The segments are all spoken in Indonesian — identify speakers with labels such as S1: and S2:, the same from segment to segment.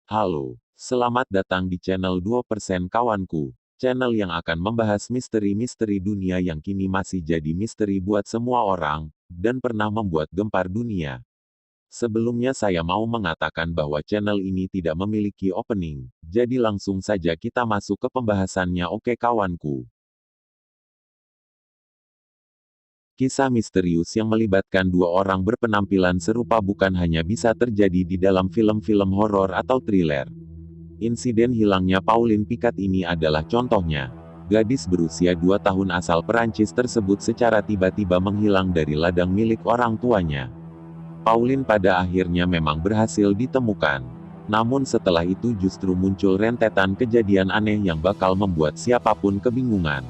S1: Halo, selamat datang di channel 2% kawanku. Channel yang akan membahas misteri-misteri dunia yang kini masih jadi misteri buat semua orang, dan pernah membuat gempar dunia. Sebelumnya saya mau mengatakan bahwa channel ini tidak memiliki opening, jadi langsung saja kita masuk ke pembahasannya, oke kawanku. Kisah misterius yang melibatkan dua orang berpenampilan serupa bukan hanya bisa terjadi di dalam film-film horor atau thriller. Insiden hilangnya Pauline Picat ini adalah contohnya. Gadis berusia 2 tahun asal Perancis tersebut secara tiba-tiba menghilang dari ladang milik orang tuanya. Pauline pada akhirnya memang berhasil ditemukan. Namun setelah itu justru muncul rentetan kejadian aneh yang bakal membuat siapapun kebingungan.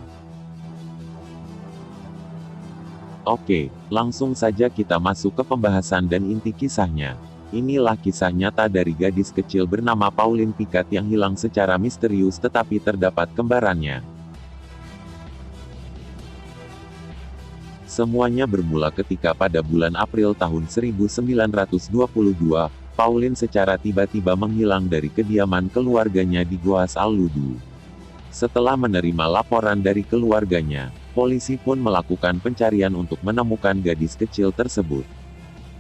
S1: Oke, langsung saja kita masuk ke pembahasan dan inti kisahnya. Inilah kisah nyata dari gadis kecil bernama Pauline Picat yang hilang secara misterius tetapi terdapat kembarannya. Semuanya bermula ketika pada bulan April tahun 1922, Pauline secara tiba-tiba menghilang dari kediaman keluarganya di Goas Al-Ludu. Setelah menerima laporan dari keluarganya, polisi pun melakukan pencarian untuk menemukan gadis kecil tersebut.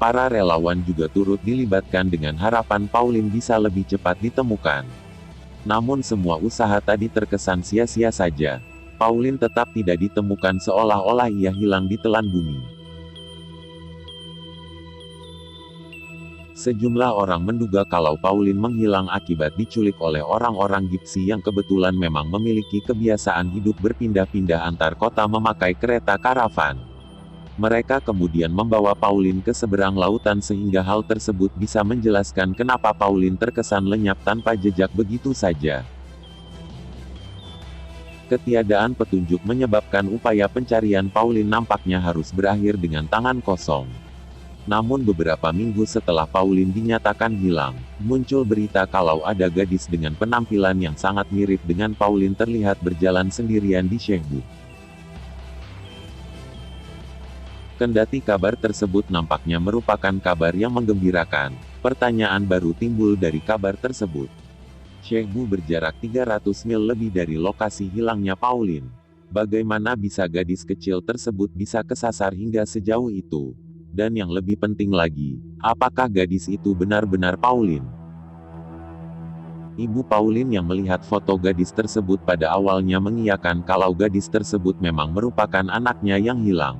S1: Para relawan juga turut dilibatkan dengan harapan Pauline bisa lebih cepat ditemukan. Namun semua usaha tadi terkesan sia-sia saja. Pauline tetap tidak ditemukan seolah-olah ia hilang di telan bumi. Sejumlah orang menduga kalau Pauline menghilang akibat diculik oleh orang-orang Gipsi yang kebetulan memang memiliki kebiasaan hidup berpindah-pindah antar kota memakai kereta karavan. Mereka kemudian membawa Pauline ke seberang lautan sehingga hal tersebut bisa menjelaskan kenapa Pauline terkesan lenyap tanpa jejak begitu saja. Ketiadaan petunjuk menyebabkan upaya pencarian Pauline nampaknya harus berakhir dengan tangan kosong. Namun beberapa minggu setelah Pauline dinyatakan hilang, muncul berita kalau ada gadis dengan penampilan yang sangat mirip dengan Pauline terlihat berjalan sendirian di Chengdu. Kendati kabar tersebut nampaknya merupakan kabar yang menggembirakan, pertanyaan baru timbul dari kabar tersebut. Chengdu berjarak 300 mil lebih dari lokasi hilangnya Pauline. Bagaimana bisa gadis kecil tersebut bisa kesasar hingga sejauh itu? Dan yang lebih penting lagi, apakah gadis itu benar-benar Pauline? Ibu Pauline yang melihat foto gadis tersebut pada awalnya mengiyakan kalau gadis tersebut memang merupakan anaknya yang hilang.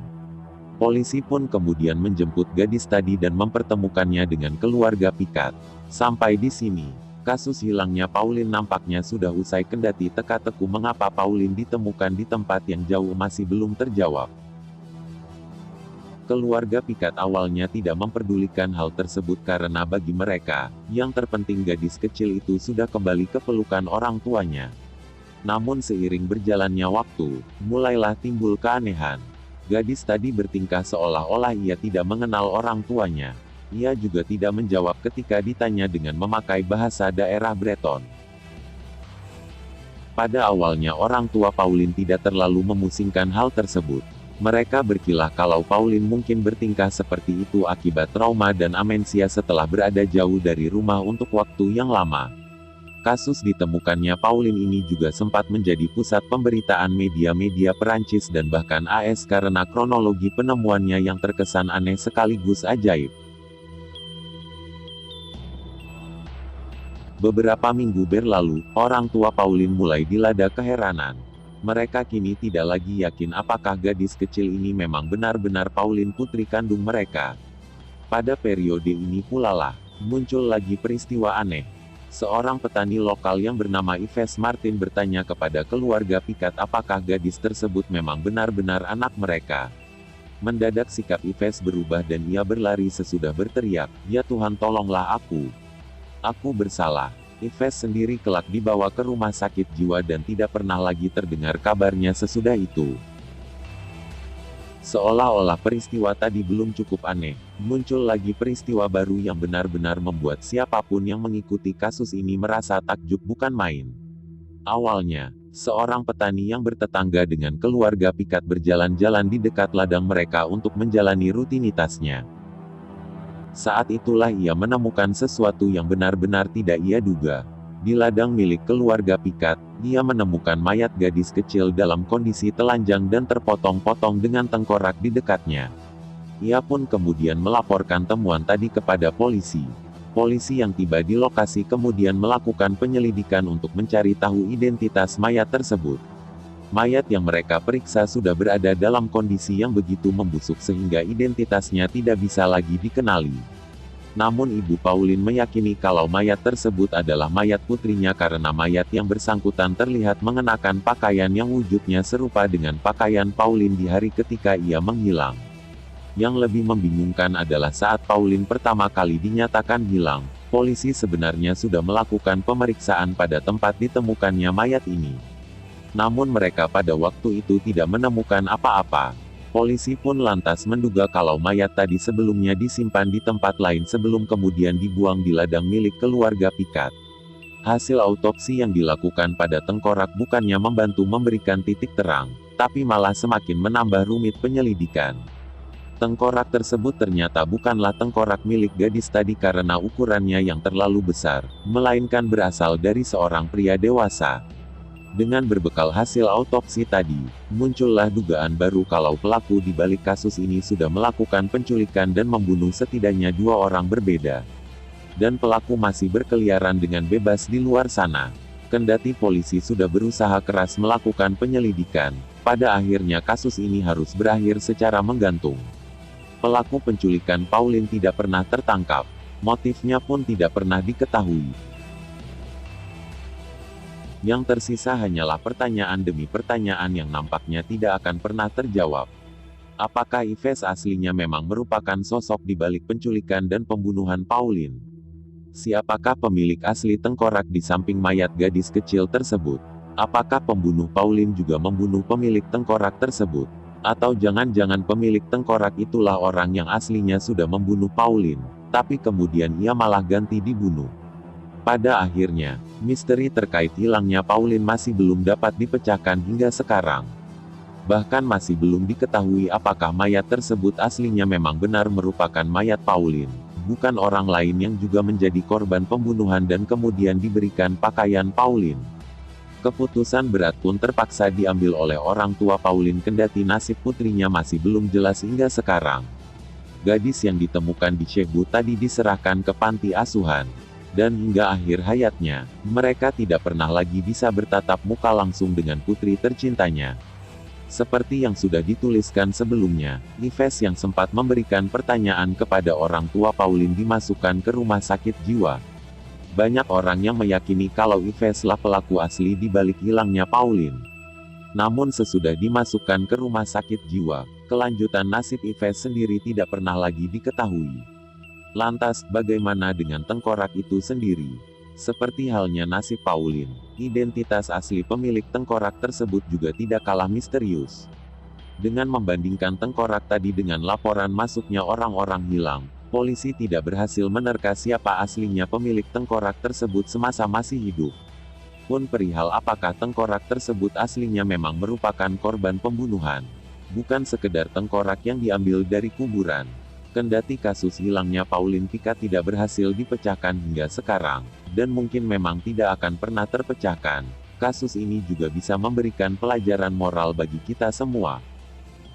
S1: Polisi pun kemudian menjemput gadis tadi dan mempertemukannya dengan keluarga Picat. Sampai di sini, kasus hilangnya Pauline nampaknya sudah usai kendati teka-teki mengapa Pauline ditemukan di tempat yang jauh masih belum terjawab. Keluarga Picat awalnya tidak memperdulikan hal tersebut karena bagi mereka, yang terpenting gadis kecil itu sudah kembali ke pelukan orang tuanya. Namun seiring berjalannya waktu, mulailah timbul keanehan. Gadis tadi bertingkah seolah-olah ia tidak mengenal orang tuanya. Ia juga tidak menjawab ketika ditanya dengan memakai bahasa daerah Breton. Pada awalnya orang tua Pauline tidak terlalu memusingkan hal tersebut. Mereka berkilah kalau Pauline mungkin bertingkah seperti itu akibat trauma dan amensia setelah berada jauh dari rumah untuk waktu yang lama. Kasus ditemukannya Pauline ini juga sempat menjadi pusat pemberitaan media-media Perancis dan bahkan AS karena kronologi penemuannya yang terkesan aneh sekaligus ajaib. Beberapa minggu berlalu, orang tua Pauline mulai dilanda keheranan. Mereka kini tidak lagi yakin apakah gadis kecil ini memang benar-benar Pauline putri kandung mereka. Pada periode ini pula lah, muncul lagi peristiwa aneh. Seorang petani lokal yang bernama Yves Martin bertanya kepada keluarga Picat apakah gadis tersebut memang benar-benar anak mereka. Mendadak sikap Yves berubah dan ia berlari sesudah berteriak, "Ya Tuhan tolonglah aku. Aku bersalah." Yves sendiri kelak dibawa ke rumah sakit jiwa dan tidak pernah lagi terdengar kabarnya sesudah itu. Seolah-olah peristiwa tadi belum cukup aneh, muncul lagi peristiwa baru yang benar-benar membuat siapapun yang mengikuti kasus ini merasa takjub bukan main. Awalnya, seorang petani yang bertetangga dengan keluarga Picat berjalan-jalan di dekat ladang mereka untuk menjalani rutinitasnya. Saat itulah ia menemukan sesuatu yang benar-benar tidak ia duga. Di ladang milik keluarga Picard, dia menemukan mayat gadis kecil dalam kondisi telanjang dan terpotong-potong dengan tengkorak di dekatnya. Ia pun kemudian melaporkan temuan tadi kepada polisi. Polisi yang tiba di lokasi kemudian melakukan penyelidikan untuk mencari tahu identitas mayat tersebut. Mayat yang mereka periksa sudah berada dalam kondisi yang begitu membusuk sehingga identitasnya tidak bisa lagi dikenali. Namun Ibu Pauline meyakini kalau mayat tersebut adalah mayat putrinya karena mayat yang bersangkutan terlihat mengenakan pakaian yang wujudnya serupa dengan pakaian Pauline di hari ketika ia menghilang. Yang lebih membingungkan adalah saat Pauline pertama kali dinyatakan hilang, polisi sebenarnya sudah melakukan pemeriksaan pada tempat ditemukannya mayat ini. Namun mereka pada waktu itu tidak menemukan apa-apa. Polisi pun lantas menduga kalau mayat tadi sebelumnya disimpan di tempat lain sebelum kemudian dibuang di ladang milik keluarga Picard. Hasil autopsi yang dilakukan pada tengkorak bukannya membantu memberikan titik terang, tapi malah semakin menambah rumit penyelidikan. Tengkorak tersebut ternyata bukanlah tengkorak milik gadis tadi karena ukurannya yang terlalu besar, melainkan berasal dari seorang pria dewasa. Dengan berbekal hasil autopsi tadi, muncullah dugaan baru kalau pelaku di balik kasus ini sudah melakukan penculikan dan membunuh setidaknya 2 orang berbeda. Dan pelaku masih berkeliaran dengan bebas di luar sana. Kendati polisi sudah berusaha keras melakukan penyelidikan, pada akhirnya kasus ini harus berakhir secara menggantung. Pelaku penculikan Pauline tidak pernah tertangkap. Motifnya pun tidak pernah diketahui. Yang tersisa hanyalah pertanyaan demi pertanyaan yang nampaknya tidak akan pernah terjawab. Apakah Yves aslinya memang merupakan sosok di balik penculikan dan pembunuhan Pauline? Siapakah pemilik asli tengkorak di samping mayat gadis kecil tersebut? Apakah pembunuh Pauline juga membunuh pemilik tengkorak tersebut? Atau jangan-jangan pemilik tengkorak itulah orang yang aslinya sudah membunuh Pauline, tapi kemudian ia malah ganti dibunuh. Pada akhirnya, misteri terkait hilangnya Pauline masih belum dapat dipecahkan hingga sekarang. Bahkan masih belum diketahui apakah mayat tersebut aslinya memang benar merupakan mayat Pauline, bukan orang lain yang juga menjadi korban pembunuhan dan kemudian diberikan pakaian Pauline. Keputusan berat pun terpaksa diambil oleh orang tua Pauline kendati nasib putrinya masih belum jelas hingga sekarang. Gadis yang ditemukan di Cebu tadi diserahkan ke panti asuhan. Dan hingga akhir hayatnya, mereka tidak pernah lagi bisa bertatap muka langsung dengan putri tercintanya. Seperti yang sudah dituliskan sebelumnya, Yves yang sempat memberikan pertanyaan kepada orang tua Pauline dimasukkan ke rumah sakit jiwa. Banyak orang yang meyakini kalau Yves lah pelaku asli di balik hilangnya Pauline. Namun sesudah dimasukkan ke rumah sakit jiwa, kelanjutan nasib Yves sendiri tidak pernah lagi diketahui. Lantas, bagaimana dengan tengkorak itu sendiri? Seperti halnya nasib Pauline, identitas asli pemilik tengkorak tersebut juga tidak kalah misterius. Dengan membandingkan tengkorak tadi dengan laporan masuknya orang-orang hilang, polisi tidak berhasil menerka siapa aslinya pemilik tengkorak tersebut semasa masih hidup. Pun perihal apakah tengkorak tersebut aslinya memang merupakan korban pembunuhan. Bukan sekedar tengkorak yang diambil dari kuburan. Kendati kasus hilangnya Pauline Picard tidak berhasil dipecahkan hingga sekarang, dan mungkin memang tidak akan pernah terpecahkan, kasus ini juga bisa memberikan pelajaran moral bagi kita semua.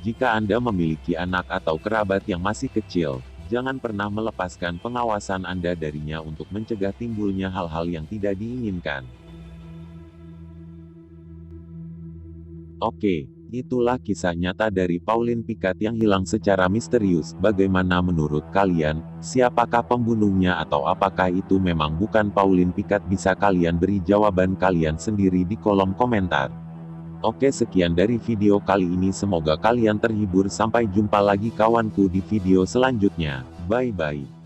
S1: Jika Anda memiliki anak atau kerabat yang masih kecil, jangan pernah melepaskan pengawasan Anda darinya untuk mencegah timbulnya hal-hal yang tidak diinginkan. Oke, itulah kisah nyata dari Pauline Picard yang hilang secara misterius. Bagaimana menurut kalian, siapakah pembunuhnya atau apakah itu memang bukan Pauline Picard? Bisa kalian beri jawaban kalian sendiri di kolom komentar. Oke, sekian dari video kali ini, semoga kalian terhibur. Sampai jumpa lagi kawanku di video selanjutnya. Bye-bye.